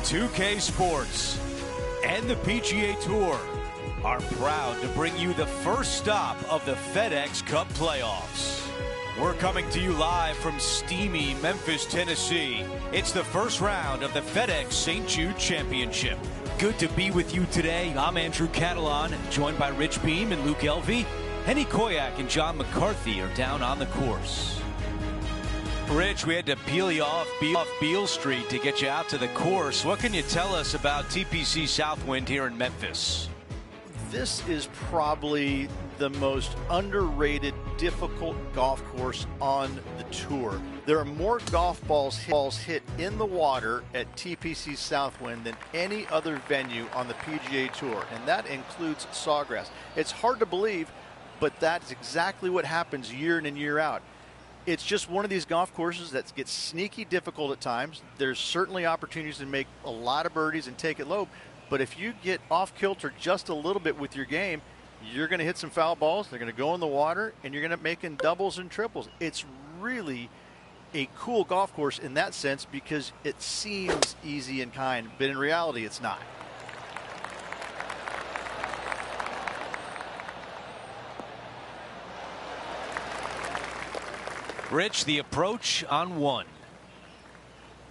2K Sports and the PGA Tour are proud to bring you the first stop of the FedEx Cup playoffs. We're coming to you live from steamy Memphis, Tennessee. It's the first round of the FedEx St. Jude Championship. Good to be with you today. I'm Andrew Catalan, joined by Rich Beam and Luke Elvey. Henny Koyak and John McCarthy are down on the course. Rich, we had to peel you off Beale Street to get you out to the course. What can you tell us about TPC Southwind here in Memphis? This is probably the most underrated, difficult golf course on the tour. There are more golf balls hit in the water at TPC Southwind than any other venue on the PGA Tour, and that includes Sawgrass. It's hard to believe, but that's exactly what happens year in and year out. It's just one of these golf courses that gets sneaky difficult at times. There's certainly opportunities to make a lot of birdies and take it low, but if you get off kilter just a little bit with your game, you're going to hit some foul balls, they're going to go in the water, and you're going to make in doubles and triples. It's really a cool golf course in that sense because it seems easy and kind, but in reality it's not. Rich, the approach on one.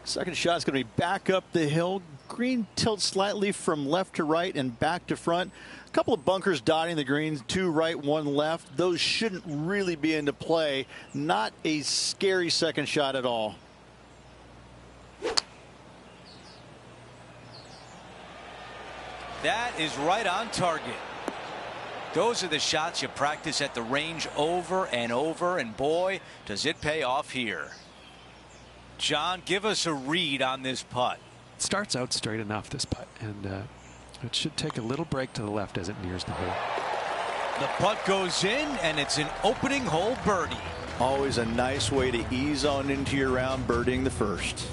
Second shot is going to be back up the hill. Green tilts slightly from left to right and back to front. A couple of bunkers dotting the greens, two right, one left. Those shouldn't really be into play. Not a scary second shot at all. That is right on target. Those are the shots you practice at the range over and over, and boy, does it pay off here. John, give us a read on this putt. It starts out straight enough, this putt, and it should take a little break to the left as it nears the hole. The putt goes in, and it's an opening hole birdie. Always a nice way to ease on into your round, birdieing the first.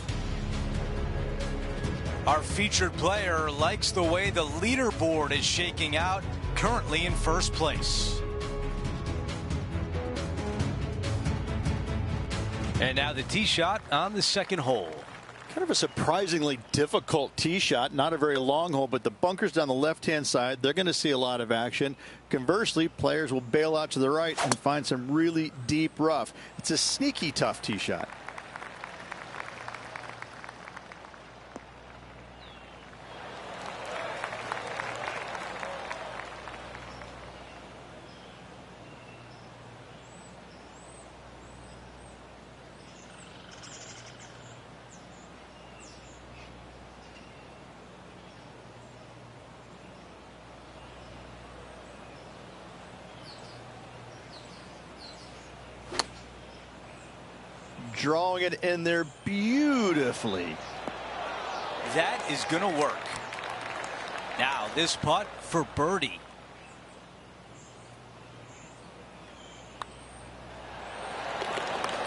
Our featured player likes the way the leaderboard is shaking out, currently in first place. And now the tee shot on the second hole. Kind of a surprisingly difficult tee shot. Not a very long hole, but the bunkers down the left-hand side, they're going to see a lot of action. Conversely, players will bail out to the right and find some really deep rough. It's a sneaky tough tee shot. Drawing it in there beautifully. That is going to work. Now this putt for birdie.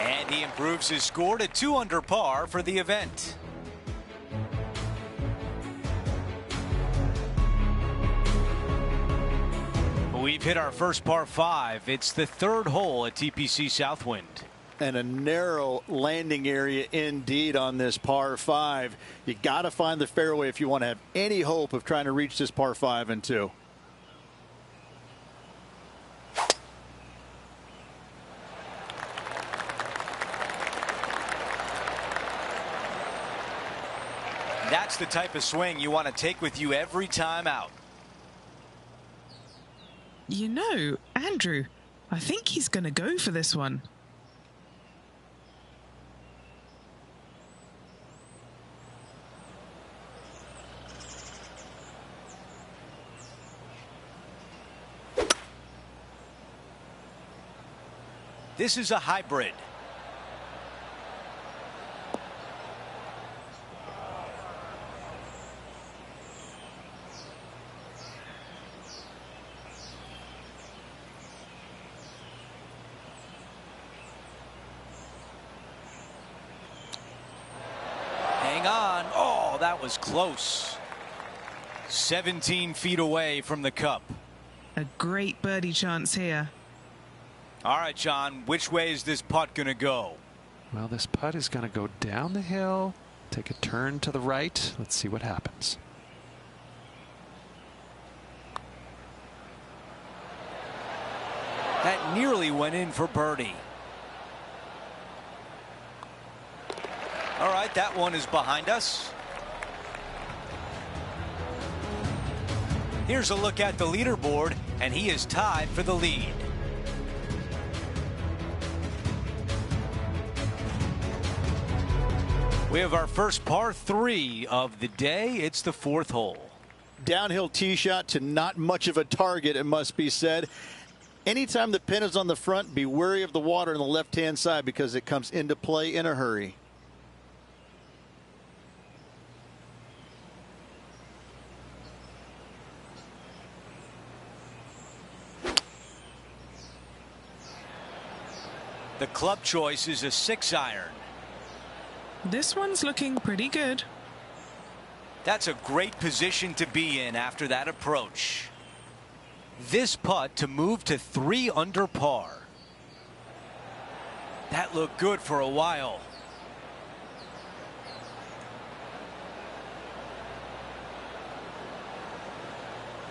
And he improves his score to 2 under par for the event. We've hit our first par 5. It's the third hole at TPC Southwind. And a narrow landing area indeed on this par 5. You got to find the fairway if you want to have any hope of trying to reach this par 5 and 2. That's the type of swing you want to take with you every time out. You know, Andrew, I think he's going to go for this one. This is a hybrid. Hang on. Oh, that was close. 17 feet away from the cup. A great birdie chance here. All right, John, which way is this putt going to go? Well, this putt is going to go down the hill Take a turn to the right. Let's see what happens. That nearly went in for birdie. All right, that one is behind us. Here's a look at the leaderboard, and he is tied for the lead. We have our first par 3 of the day. It's the 4th hole. Downhill tee shot to not much of a target, it must be said. Anytime the pin is on the front, be wary of the water on the left-hand side because it comes into play in a hurry. The club choice is a 6-iron. This one's looking pretty good. That's a great position to be in after that approach. This putt to move to 3 under par. That looked good for a while.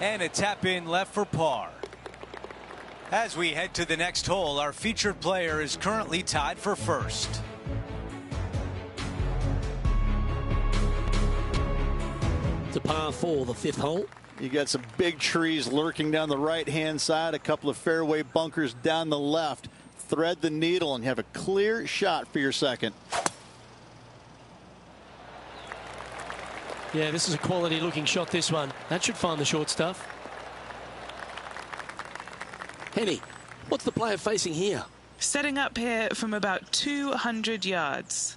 And a tap in left for par. As we head to the next hole, our featured player is currently tied for first. To par 4, the 5th hole. You got some big trees lurking down the right-hand side, a couple of fairway bunkers down the left. Thread the needle and have a clear shot for your second. Yeah, this is a quality looking shot, this one. That should find the short stuff. Henny, what's the player facing here? Setting up here from about 200 yards.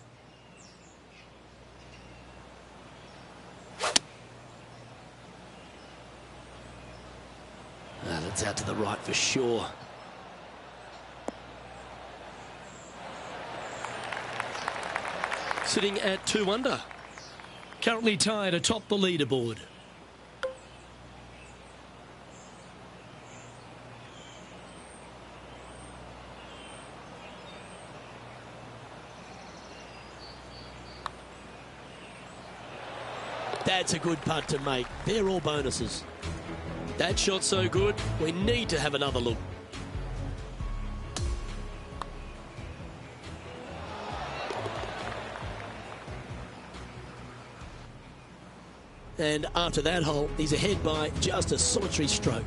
That's out to the right for sure. Sitting at 2 under. Currently tied atop the leaderboard. That's a good putt to make. They're all bonuses. That shot's so good, we need to have another look. And after that hole, he's ahead by just a solitary stroke.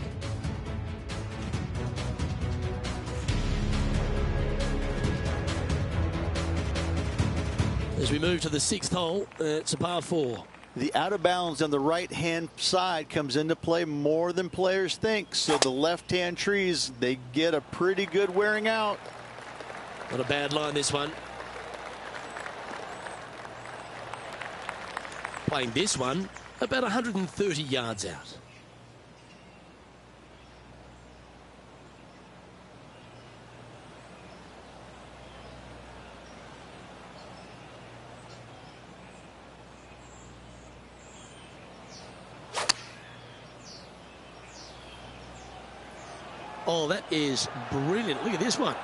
As we move to the 6th hole, it's a par 4. The out of bounds on the right-hand side comes into play more than players think. So the left-hand trees, they get a pretty good wearing out. Not a bad line, this one. Playing this one about 130 yards out. Oh, that is brilliant. Look at this one.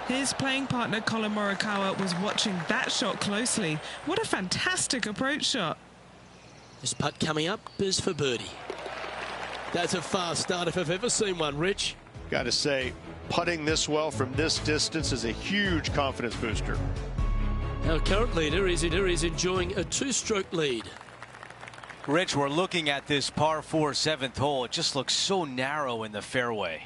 His playing partner Colin Morikawa was watching that shot closely. What a fantastic approach shot. This putt coming up is for birdie. That's a fast start if I've ever seen one, Rich. Got to say, putting this well from this distance is a huge confidence booster. Our current leader is enjoying a 2-stroke lead. Rich, we're looking at this par 4 7th hole. It just looks so narrow in the fairway.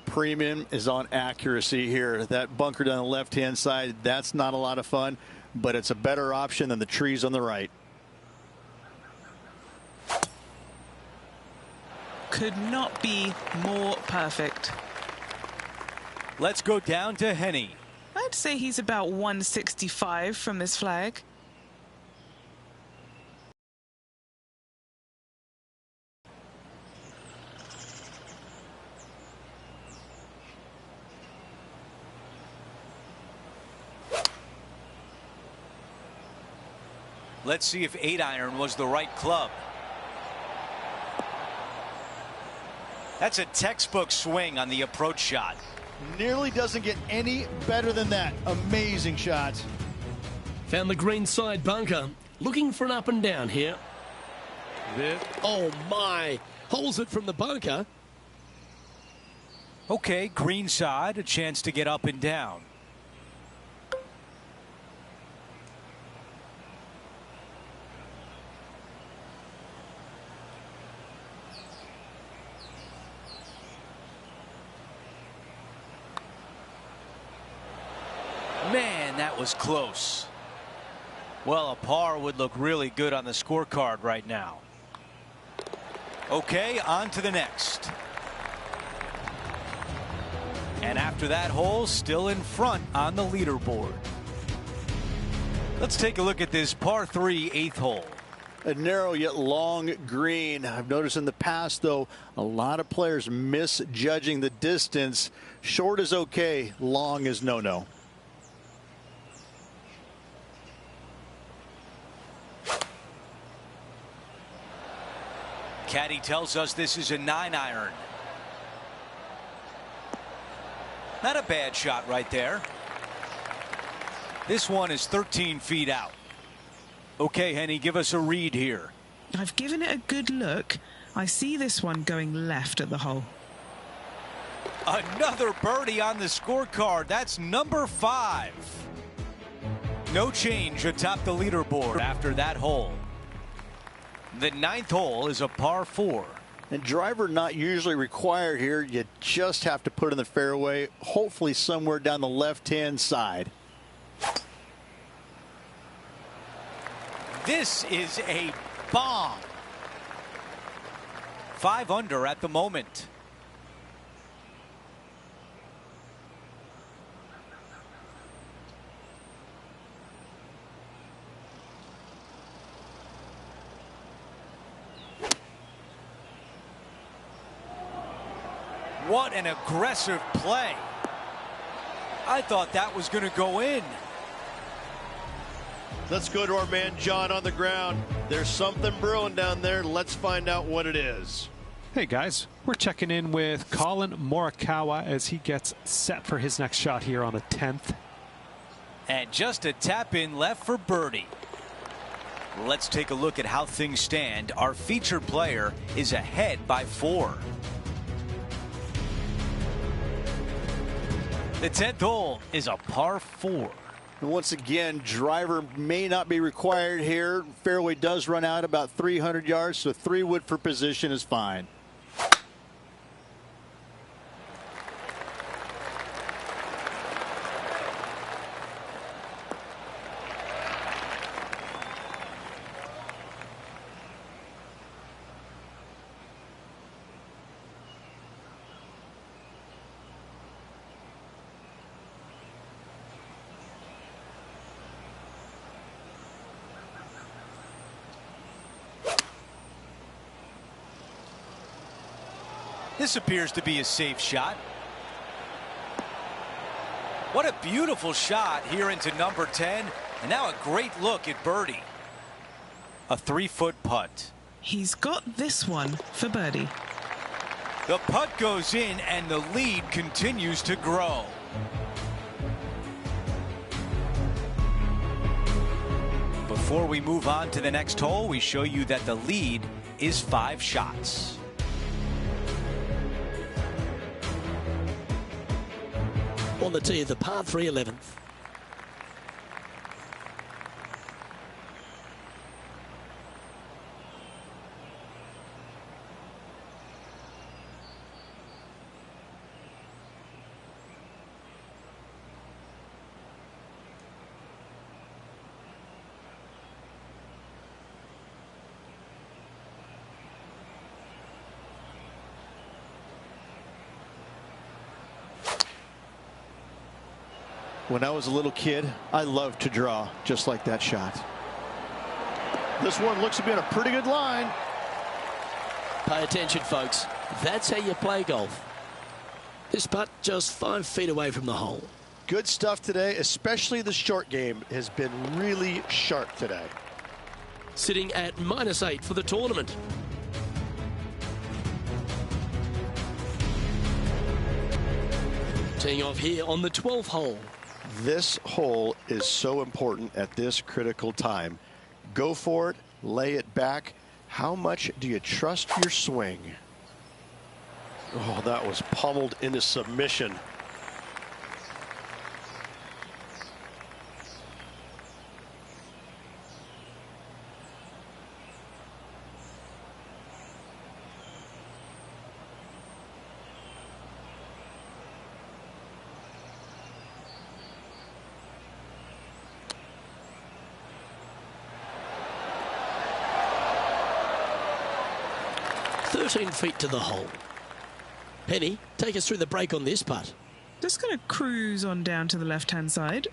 Premium is on accuracy here. That bunker down the left-hand side, that's not a lot of fun, but it's a better option than the trees on the right. Could not be more perfect. Let's go down to Henny. I'd say he's about 165 from this flag. Let's see if 8-iron was the right club. That's a textbook swing on the approach shot. Nearly doesn't get any better than that. Amazing shot. Found the green side bunker. Looking for an up and down here. Oh my! Holds it from the bunker. Okay, green side, a chance to get up and down. Man, that was close. Well, a par would look really good on the scorecard right now. Okay, on to the next. And after that hole, still in front on the leaderboard. Let's take a look at this par 3 8th hole. A narrow yet long green. I've noticed in the past, though, a lot of players misjudging the distance. Short is okay, long is no-no. Caddy tells us this is a 9-iron. Not a bad shot right there. This one is 13 feet out. Okay, Henny, give us a read here. I've given it a good look. I see this one going left at the hole. Another birdie on the scorecard. That's number 5. No change atop the leaderboard after that hole. The 9th hole is a par 4. And driver not usually required here. You just have to put in the fairway, hopefully somewhere down the left-hand side. This is a bomb. 5 under at the moment. What an aggressive play. I thought that was going to go in. Let's go to our man John on the ground. There's something brewing down there. Let's find out what it is. Hey guys, we're checking in with Colin Morikawa as he gets set for his next shot here on the 10th. And just a tap in left for birdie. Let's take a look at how things stand. Our featured player is ahead by 4. The 10th hole is a par 4. And once again, driver may not be required here. Fairway does run out about 300 yards, so 3 wood for position is fine. This appears to be a safe shot. What a beautiful shot here into number 10. And now a great look at birdie. A 3-foot putt. He's got this one for birdie. The putt goes in and the lead continues to grow. Before we move on to the next hole, we show you that the lead is 5 shots. On the tee of the par 3 11th. When I was a little kid, I loved to draw just like that shot. This one looks to be in a pretty good line. Pay attention, folks. That's how you play golf. This putt just 5 feet away from the hole. Good stuff today, especially the short game has been really sharp today. Sitting at -8 for the tournament. Teeing off here on the 12th hole. This hole is so important at this critical time. Go for it, lay it back. How much do you trust your swing? Oh, that was pummeled into submission. Feet to the hole. Penny, take us through the break on this putt. Just going to cruise on down to the left-hand side.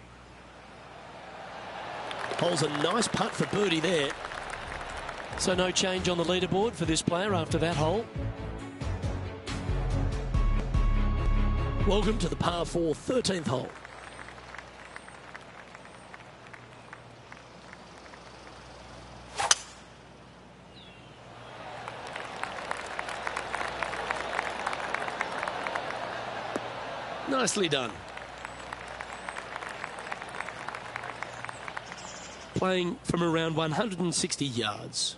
Hole's a nice putt for birdie there. So no change on the leaderboard for this player after that hole. Welcome to the par 4 13th hole. Nicely done. Playing from around 160 yards.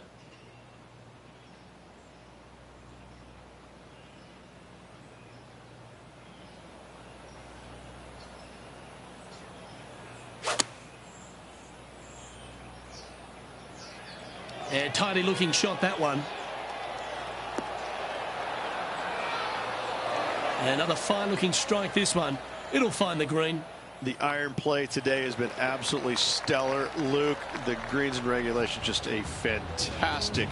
And tidy looking shot, that one. Another fine-looking strike, this one. It'll find the green. The iron play today has been absolutely stellar. Luke, the greens and regulation, just a fantastic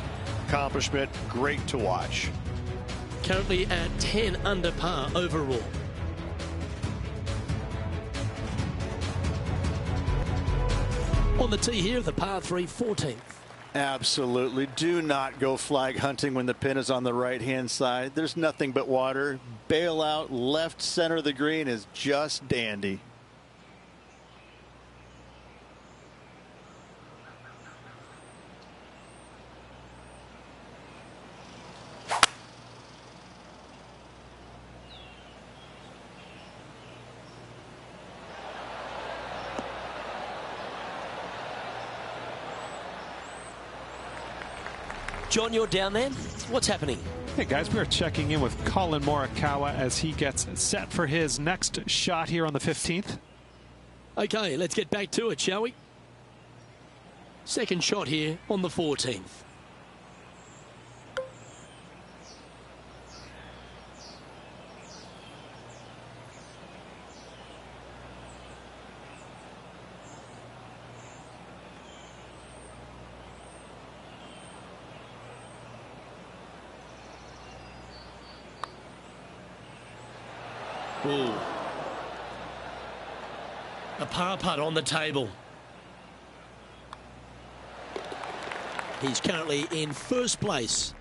accomplishment. Great to watch. Currently at 10 under par overall. On the tee here, the par 3 14th. Absolutely. Do not go flag hunting when the pin is on the right-hand side. There's nothing but water. Bail out left center of the green is just dandy. John, you're down there. What's happening? Hey guys, we are checking in with Colin Morikawa as he gets set for his next shot here on the 15th. Okay, let's get back to it, shall we? Second shot here on the 14th. Ooh. A par putt on the table. He's currently in first place.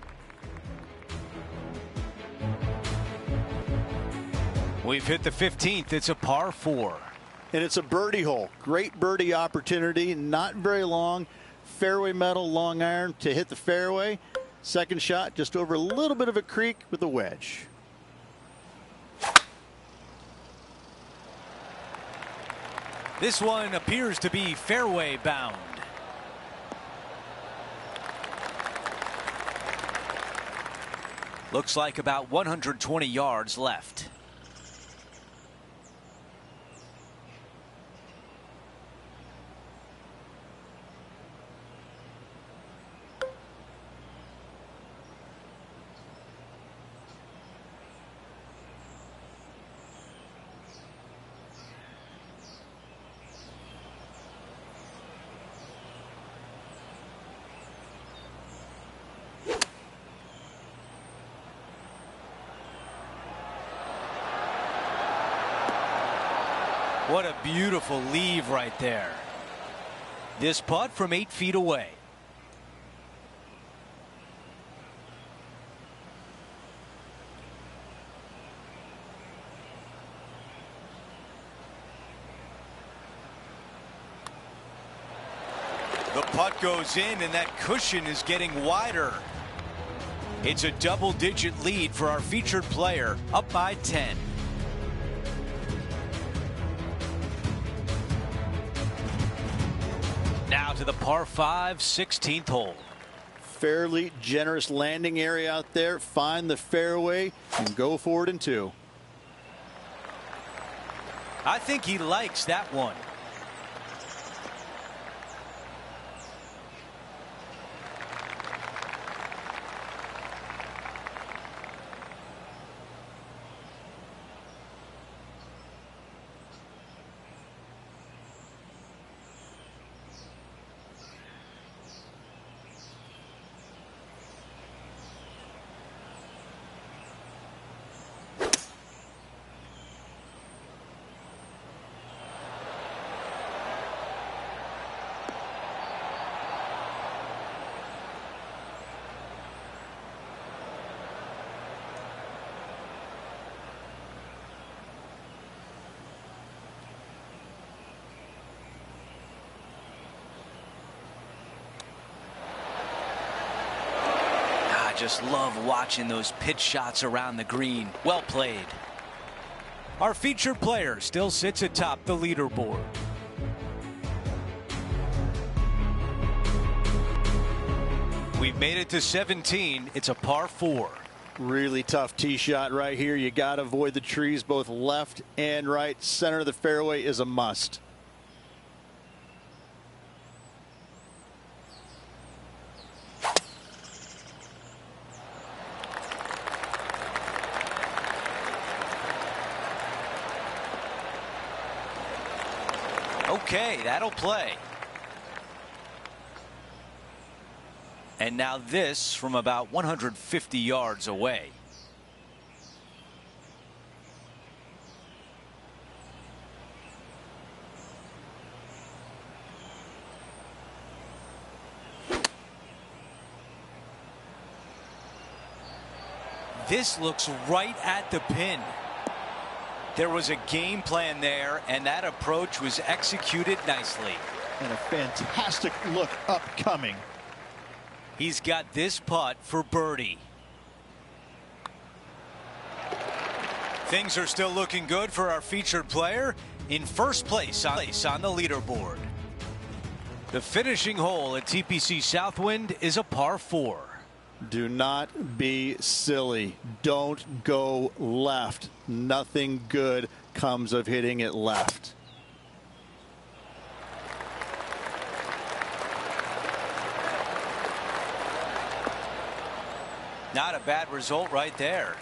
We've hit the 15th. It's a par 4. And it's a birdie hole. Great birdie opportunity. Not very long. Fairway metal long iron to hit the fairway. Second shot just over a little bit of a creek with a wedge. This one appears to be fairway bound. Looks like about 120 yards left. What a beautiful leave right there. This putt from 8 feet away. The putt goes in and that cushion is getting wider. It's a double-digit lead for our featured player, up by 10. onto the par 5 16th hole. Fairly generous landing area out there. Find the fairway and go for it in 2. I think he likes that one. Just love watching those pitch shots around the green. Well played. Our featured player still sits atop the leaderboard. We've made it to 17. It's a par 4. Really tough tee shot right here. You got to avoid the trees both left and right. Center of the fairway is a must. Okay, that'll play. And now this from about 150 yards away. This looks right at the pin. There was a game plan there, and that approach was executed nicely. And a fantastic look upcoming. He's got this putt for birdie. Things are still looking good for our featured player in first place on the leaderboard. The finishing hole at TPC Southwind is a par 4. Do not be silly. Don't go left. Nothing good comes of hitting it left. Not a bad result right there.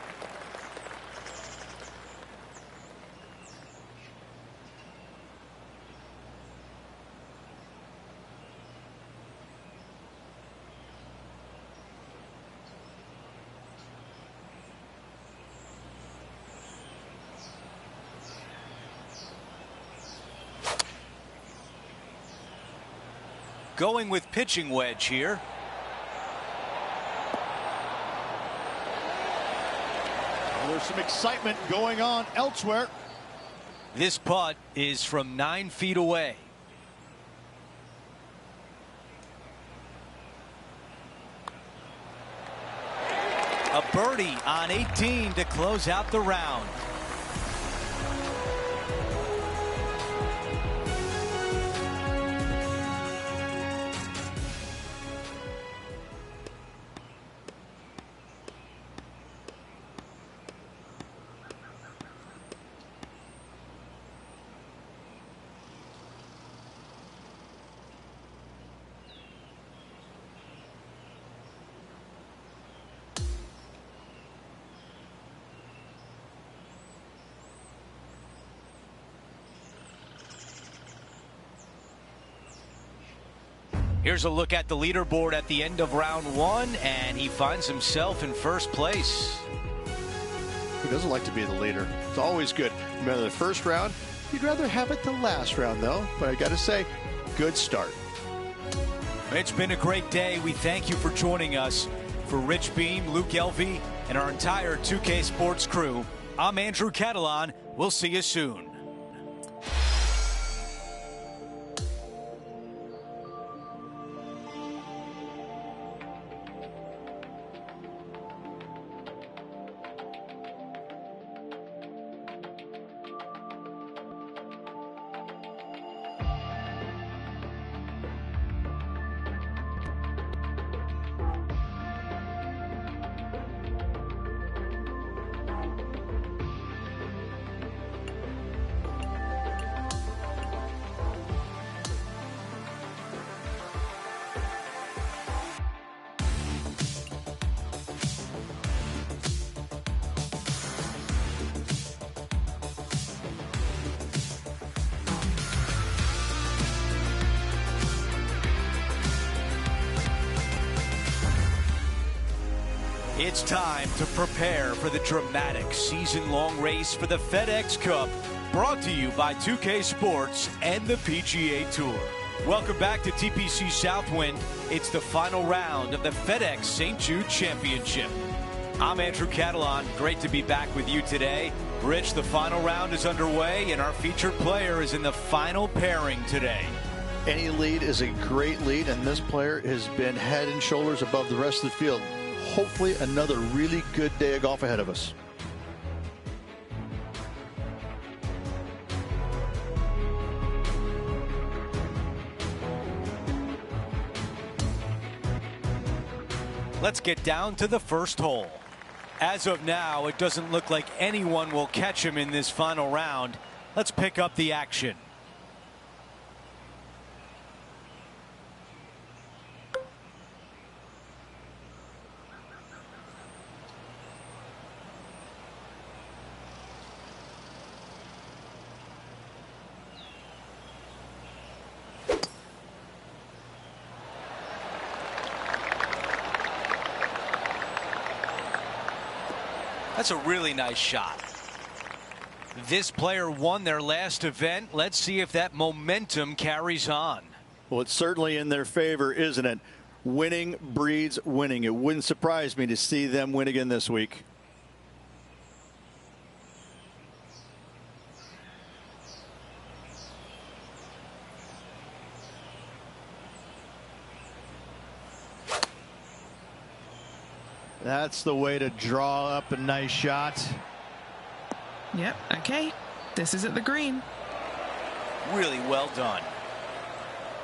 Going with pitching wedge here. Well, there's some excitement going on elsewhere. This putt is from 9 feet away. A birdie on 18 to close out the round. Here's a look at the leaderboard at the end of round 1, and he finds himself in first place. Who doesn't like to be the leader? It's always good. Remember the first round? You'd rather have it the last round, though. But I got to say, good start. It's been a great day. We thank you for joining us. For Rich Beam, Luke Elvey, and our entire 2K Sports crew, I'm Andrew Catalan. We'll see you soon. It's time to prepare for the dramatic season-long race for the FedEx Cup, brought to you by 2K Sports and the PGA Tour. Welcome back to TPC Southwind. It's the final round of the FedEx St. Jude Championship. I'm Andrew Catalan. Great to be back with you today. Rich, the final round is underway, and our featured player is in the final pairing today. Any lead is a great lead, and this player has been head and shoulders above the rest of the field. Hopefully another really good day of golf ahead of us. Let's get down to the first hole. As of now, it doesn't look like anyone will catch him in this final round. Let's pick up the action. That's a really nice shot. This player won their last event. Let's see if that momentum carries on. Well, it's certainly in their favor, isn't it? Winning breeds winning. It wouldn't surprise me to see them win again this week. That's the way to draw up a nice shot. Yep, okay. This is at the green. Really well done.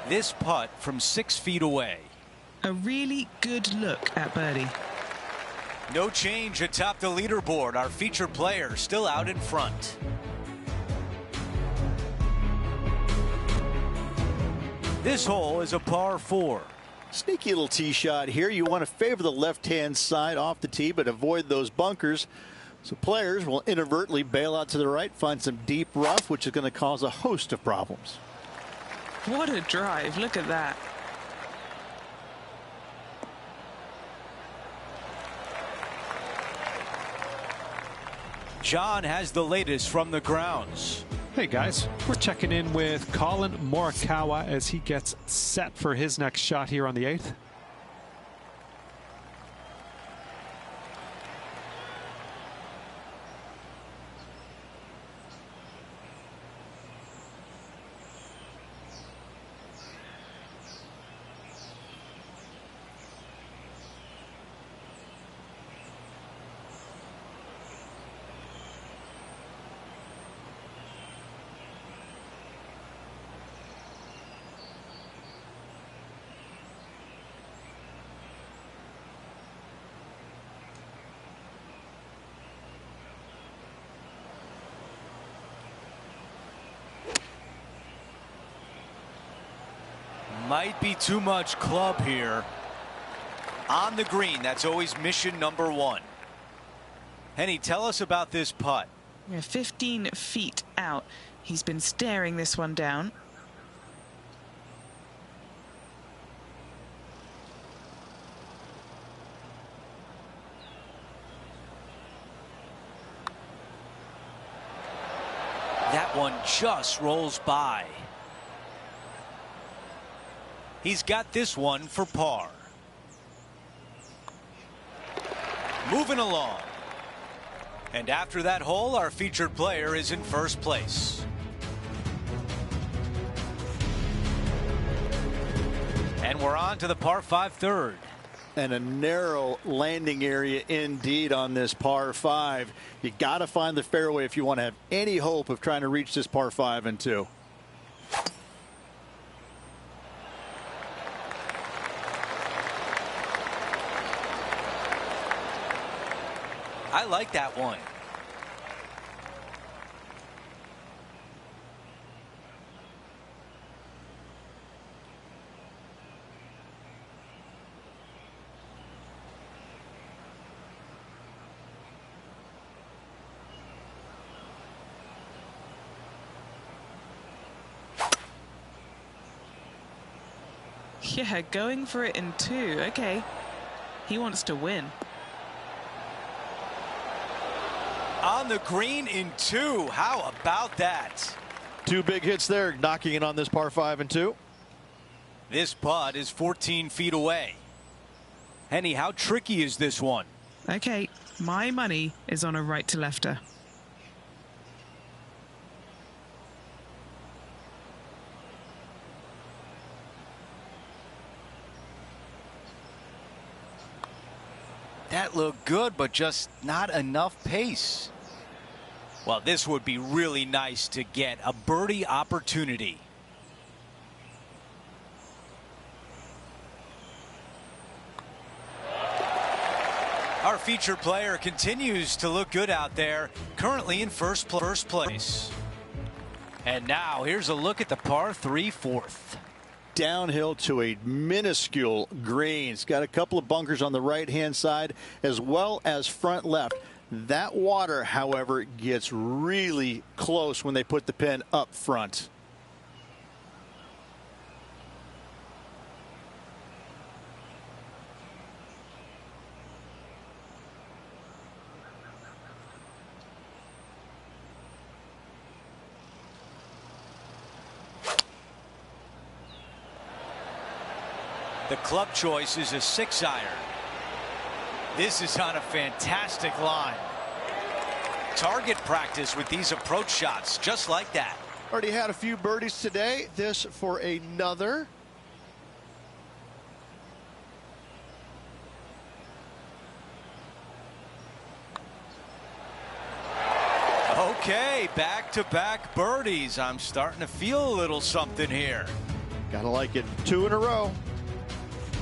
This putt from 6 feet away. A really good look at birdie. No change atop the leaderboard. Our featured player still out in front. This hole is a par 4. Sneaky little tee shot here. You want to favor the left-hand side off the tee, but avoid those bunkers. So players will inadvertently bail out to the right, find some deep rough, which is going to cause a host of problems. What a drive. Look at that. John has the latest from the grounds. Hey guys, we're checking in with Colin Morikawa as he gets set for his next shot here on the 8th. Might be too much club here. On the green, that's always mission number 1. Henny, tell us about this putt. 15 feet out. He's been staring this one down. That one just rolls by. He's got this one for par. Moving along. And after that hole, our featured player is in first place. And we're on to the par 5 third. And a narrow landing area indeed on this par 5. You got to find the fairway if you want to have any hope of trying to reach this par 5 and 2. I like that one. Yeah, going for it in 2. Okay. He wants to win. On the green in 2. How about that? 2 big hits there, knocking it on this par 5 and 2. This putt is 14 feet away. Henny, how tricky is this one? Okay, my money is on a right to lefter. That looked good, but just not enough pace. Well, this would be really nice to get a birdie opportunity. Our featured player continues to look good out there, currently in first place. And now here's a look at the par 3 fourth. Downhill to a minuscule green. It's got a couple of bunkers on the right-hand side as well as front left. That water, however, gets really close when they put the pin up front. The club choice is a 6-iron. This is on a fantastic line. Target practice with these approach shots, just like that. Already had a few birdies today. This for another. Okay, back-to-back birdies. I'm starting to feel a little something here. Gotta like it. 2 in a row.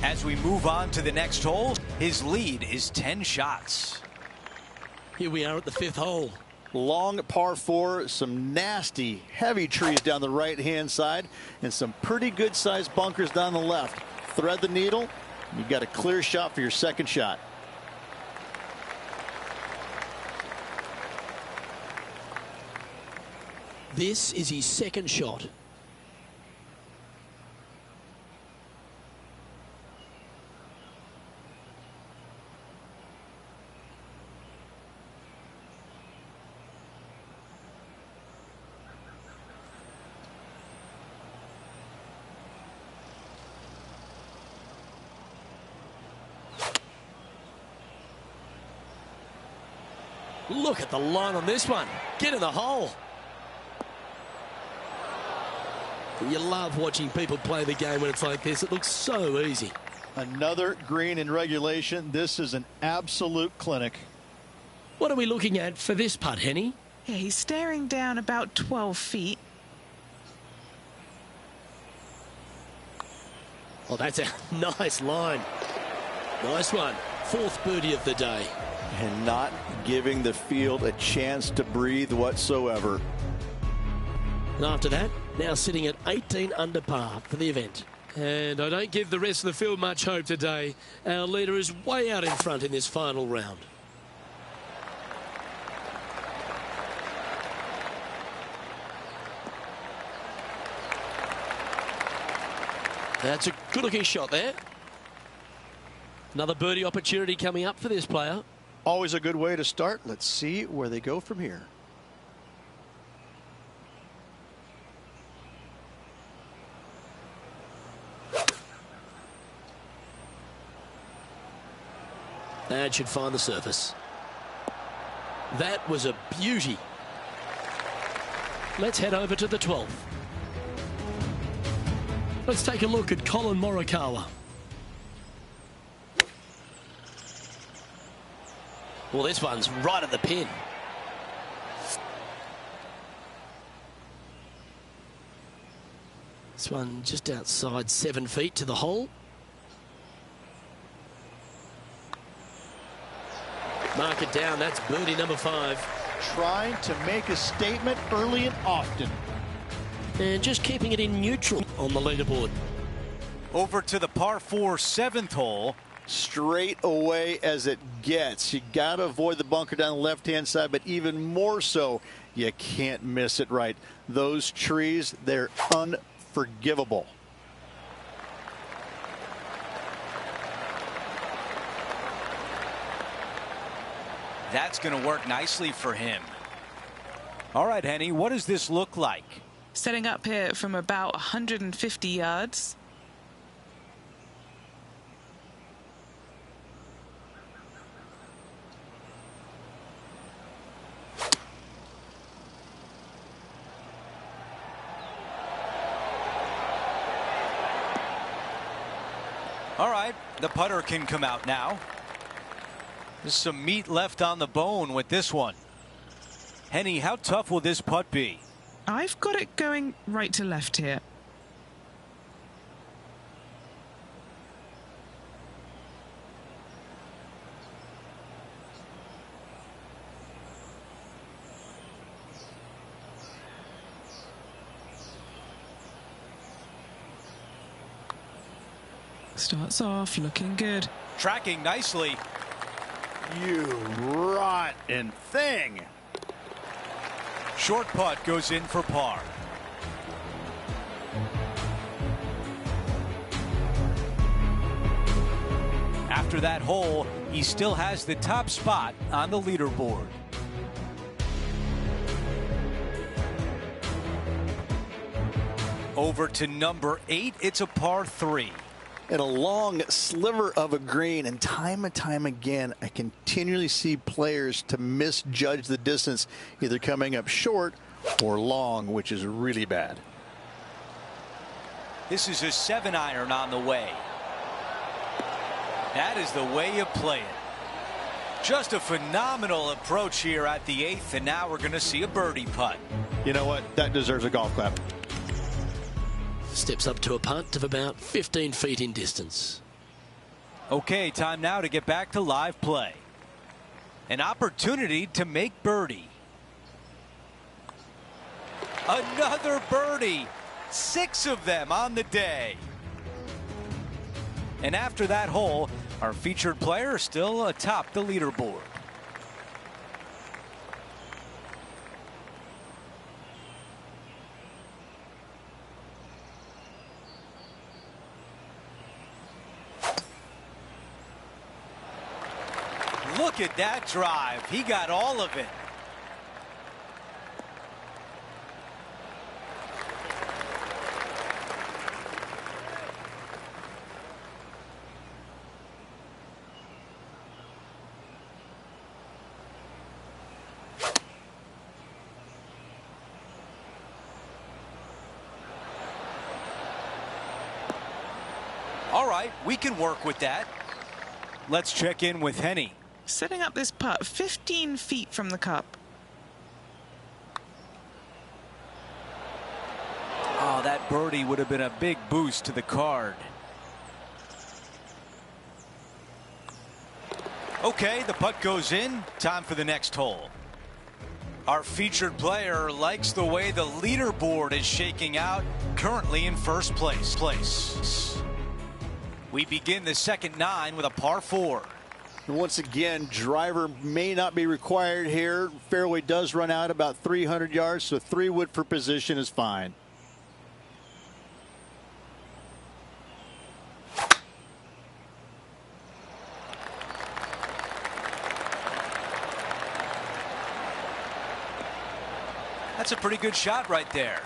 As we move on to the next hole, his lead is 10 shots. Here we are at the 5th hole. Long par 4, some nasty, heavy trees down the right-hand side, and some pretty good-sized bunkers down the left. Thread the needle, you got a clear shot for your second shot. This is his second shot. Look at the line on this one. Get in the hole. You love watching people play the game when it's like this. It looks so easy. Another green in regulation. This is an absolute clinic. What are we looking at for this putt, Henny? Yeah, he's staring down about 12 feet. Oh, that's a nice line. Nice one. 4th birdie of the day. And not giving the field a chance to breathe whatsoever. And after that, now sitting at 18 under par for the event. And I don't give the rest of the field much hope today. Our leader is way out in front in this final round. That's a good-looking shot there. Another birdie opportunity coming up for this player. Always a good way to start. Let's see where they go from here. That should find the surface. That was a beauty. Let's head over to the 12th. Let's take a look at Colin Morikawa. Well, this one's right at the pin. This one just outside 7 feet to the hole. Mark it down. That's birdie number 5. Trying to make a statement early and often. And just keeping it in neutral on the leaderboard. Over to the par 4 7th hole. Straight away as it gets. You got to avoid the bunker down the left-hand side, but even more so, you can't miss it right. Those trees, they're unforgivable. That's going to work nicely for him. All right, Henny, what does this look like? Setting up here from about 150 yards. All right, the putter can come out now. There's some meat left on the bone with this one. Henny, how tough will this putt be? I've got it going right to left here. Starts off looking good. Tracking nicely. You rotten thing. Short putt goes in for par. After that hole, he still has the top spot on the leaderboard. Over to number 8. It's a par 3. And a long sliver of a green, and time again I continually see players to misjudge the distance, either coming up short or long, which is really bad. This is a 7-iron on the way. That is the way you play it. Just a phenomenal approach here at the 8th, and now we're going to see a birdie putt. You know what? That deserves a golf clap. Steps up to a putt of about 15 feet in distance. Okay, time now to get back to live play. An opportunity to make birdie. Another birdie. 6 of them on the day. And after that hole, our featured player is still atop the leaderboard. Look at that drive. He got all of it. All right, we can work with that. Let's check in with Henny. Setting up this putt 15 feet from the cup. Oh, that birdie would have been a big boost to the card. Okay, the putt goes in. Time for the next hole. Our featured player likes the way the leaderboard is shaking out, currently in first place. We begin the second 9 with a par 4. And once again, driver may not be required here. Fairway does run out about 300 yards, so 3 wood for position is fine. That's a pretty good shot right there.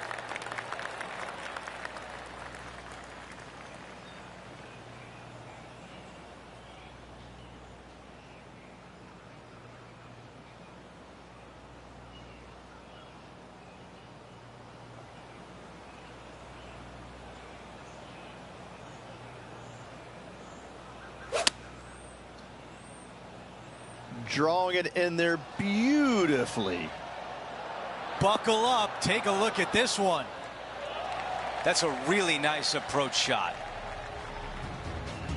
Drawing it in there beautifully. Buckle up. Take a look at this one. That's a really nice approach shot.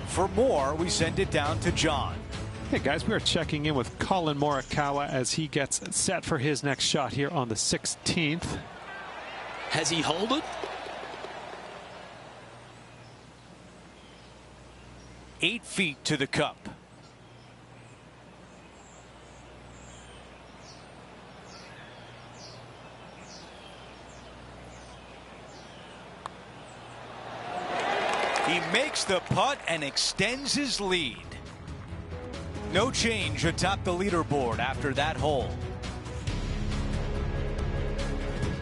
For more, we send it down to John. Hey guys, we are checking in with Colin Morikawa as he gets set for his next shot here on the 16th. Has he holed it? 8 feet to the cup. He makes the putt and extends his lead. No change atop the leaderboard after that hole.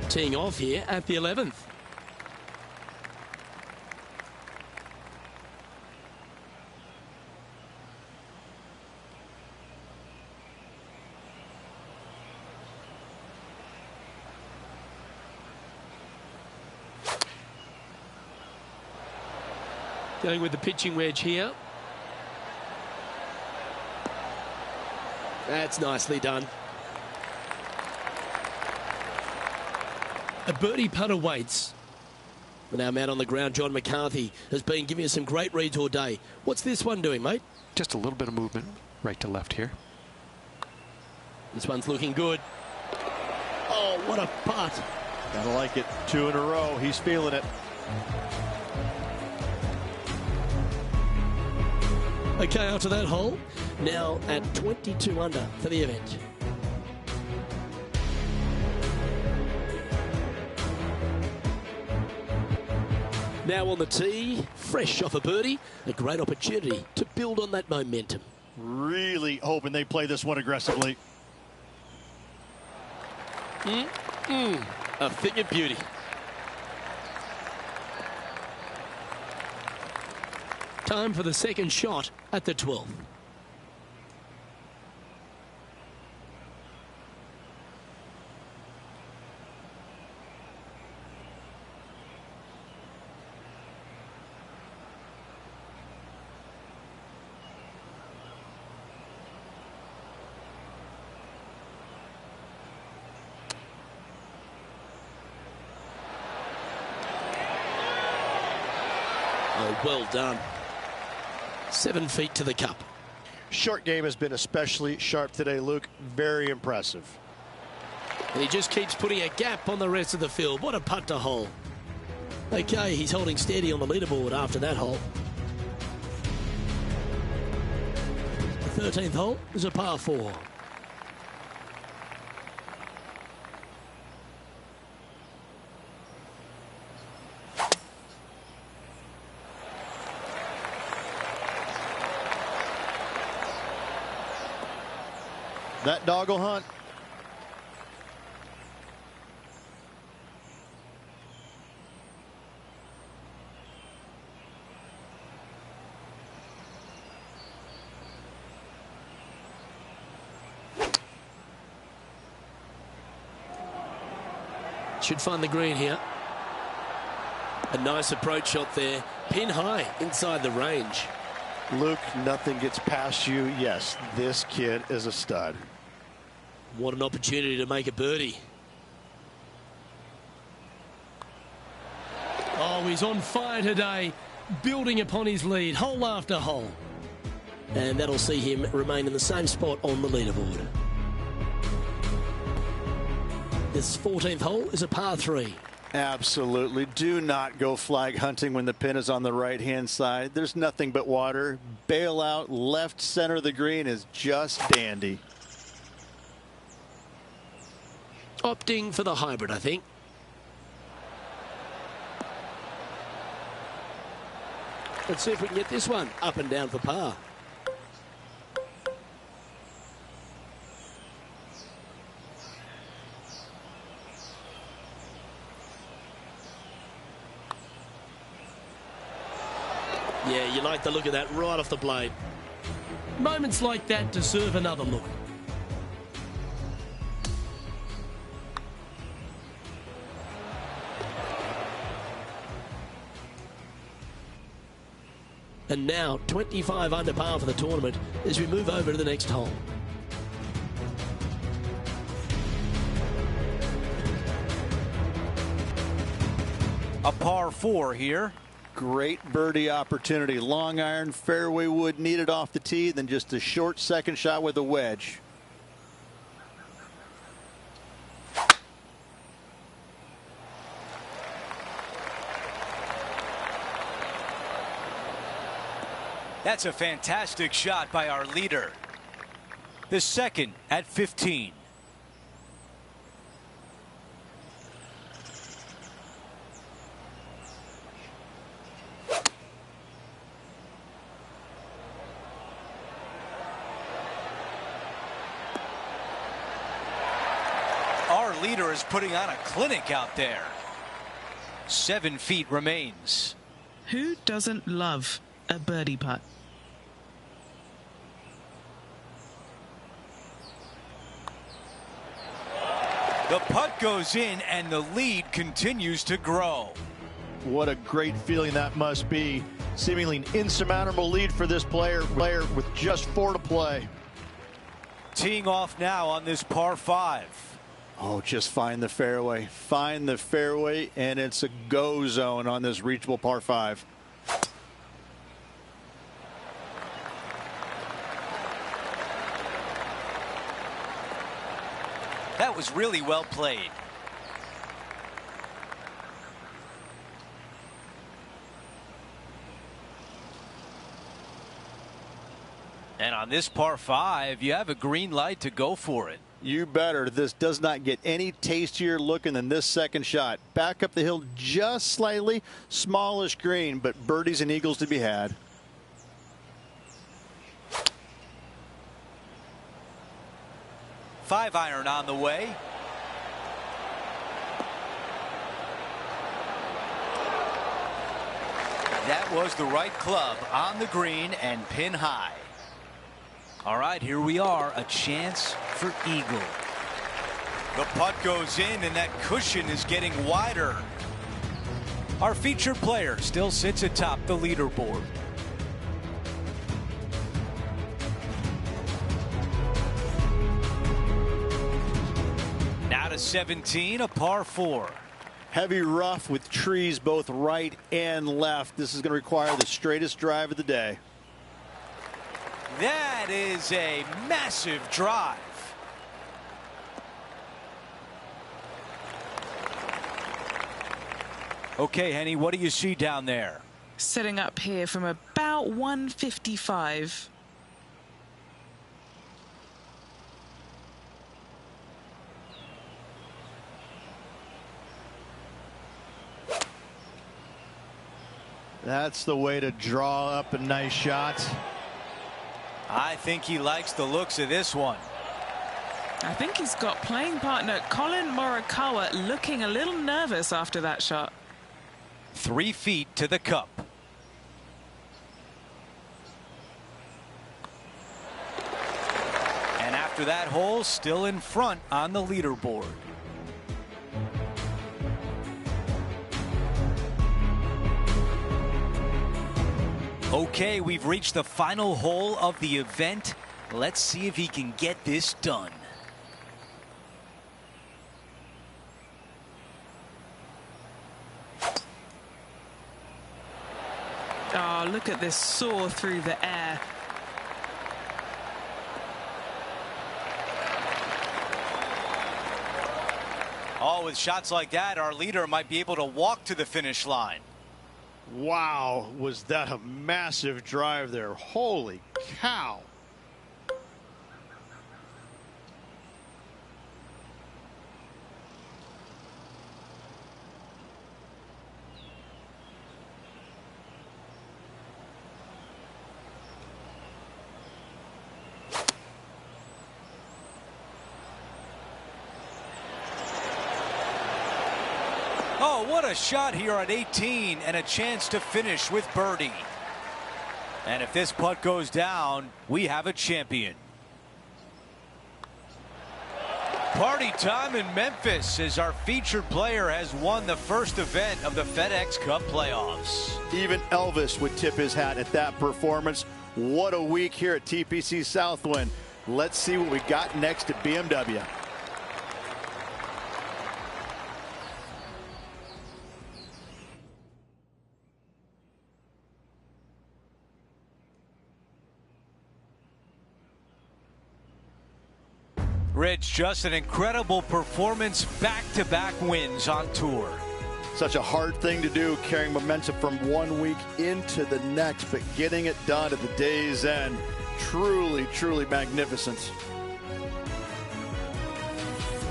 Teeing off here at the 11th. Going with the pitching wedge here. That's nicely done. A birdie putt awaits. And our man on the ground, John McCarthy, has been giving us some great reads all day. What's this one doing, mate? Just a little bit of movement right to left here. This one's looking good. Oh, what a putt. Gotta like it. 2 in a row. He's feeling it. Okay, after that hole, now at 22 under for the event. Now on the tee, fresh off a birdie, a great opportunity to build on that momentum. Really hoping they play this one aggressively. A thing of beauty. Time for the second shot at the 12th. Oh, well done. 7 feet to the cup. Short game has been especially sharp today, Luke. Very impressive. And he just keeps putting a gap on the rest of the field. What a putt to hole. Okay, he's holding steady on the leaderboard after that hole. The 13th hole is a par 4. That dog will hunt. Should find the green here. A nice approach shot there. Pin high inside the range. Luke, nothing gets past you. Yes, this kid is a stud. What an opportunity to make a birdie. Oh, he's on fire today, building upon his lead, hole after hole. And that'll see him remain in the same spot on the leaderboard. This 14th hole is a par 3. Absolutely. Do not go flag hunting when the pin is on the right-hand side. There's nothing but water. Bail out left center of the green is just dandy. Opting for the hybrid, I think. Let's see if we can get this one up and down for par. Yeah, you like the look of that right off the blade. Moments like that deserve another look. And now 25 under par for the tournament as we move over to the next hole. A par 4 here. Great birdie opportunity. Long iron, fairway wood needed off the tee, then just a short second shot with a wedge. That's a fantastic shot by our leader. The second at 15. leader is putting on a clinic out there. 7 feet remains. Who doesn't love a birdie putt? The putt goes in and the lead continues to grow. What a great feeling that must be. Seemingly an insurmountable lead for this player with just 4 to play. Teeing off now on this par 5. Oh, just find the fairway. Find the fairway, and it's a go zone on this reachable par 5. That was really well played. And on this par 5, you have a green light to go for it. You better. This does not get any tastier looking than this second shot. Back up the hill just slightly, smallish green, but birdies and eagles to be had. Five iron on the way. That was the right club on the green and pin high. All right, here we are, a chance for eagle. The putt goes in and that cushion is getting wider. Our featured player still sits atop the leaderboard. Now to 17, a par 4. Heavy rough with trees both right and left. This is going to require the straightest drive of the day. That is a massive drive. Okay, Henny, what do you see down there? Setting up here from about 155. That's the way to draw up a nice shot. I think he likes the looks of this one. I think he's got playing partner Colin Morikawa looking a little nervous after that shot. 3 feet to the cup. And after that hole, still in front on the leaderboard. Okay, we've reached the final hole of the event. Let's see if he can get this done. Oh, look at this soar through the air. Oh, with shots like that, our leader might be able to walk to the finish line. Wow, was that a massive drive there. Holy cow. Oh, what a shot here at 18 and a chance to finish with birdie. And if this putt goes down, we have a champion. Party time in Memphis as our featured player has won the first event of the FedEx Cup playoffs. Even Elvis would tip his hat at that performance. What a week here at TPC Southwind. Let's see what we got next at BMW. Rich, just an incredible performance, back-to-back wins on tour. Such a hard thing to do, carrying momentum from one week into the next, but getting it done at the day's end, truly, truly magnificent.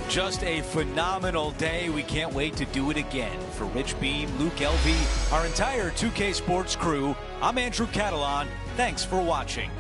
Just a phenomenal day. We can't wait to do it again. For Rich Beam, Luke Elvey, our entire 2K Sports crew, I'm Andrew Catalan. Thanks for watching.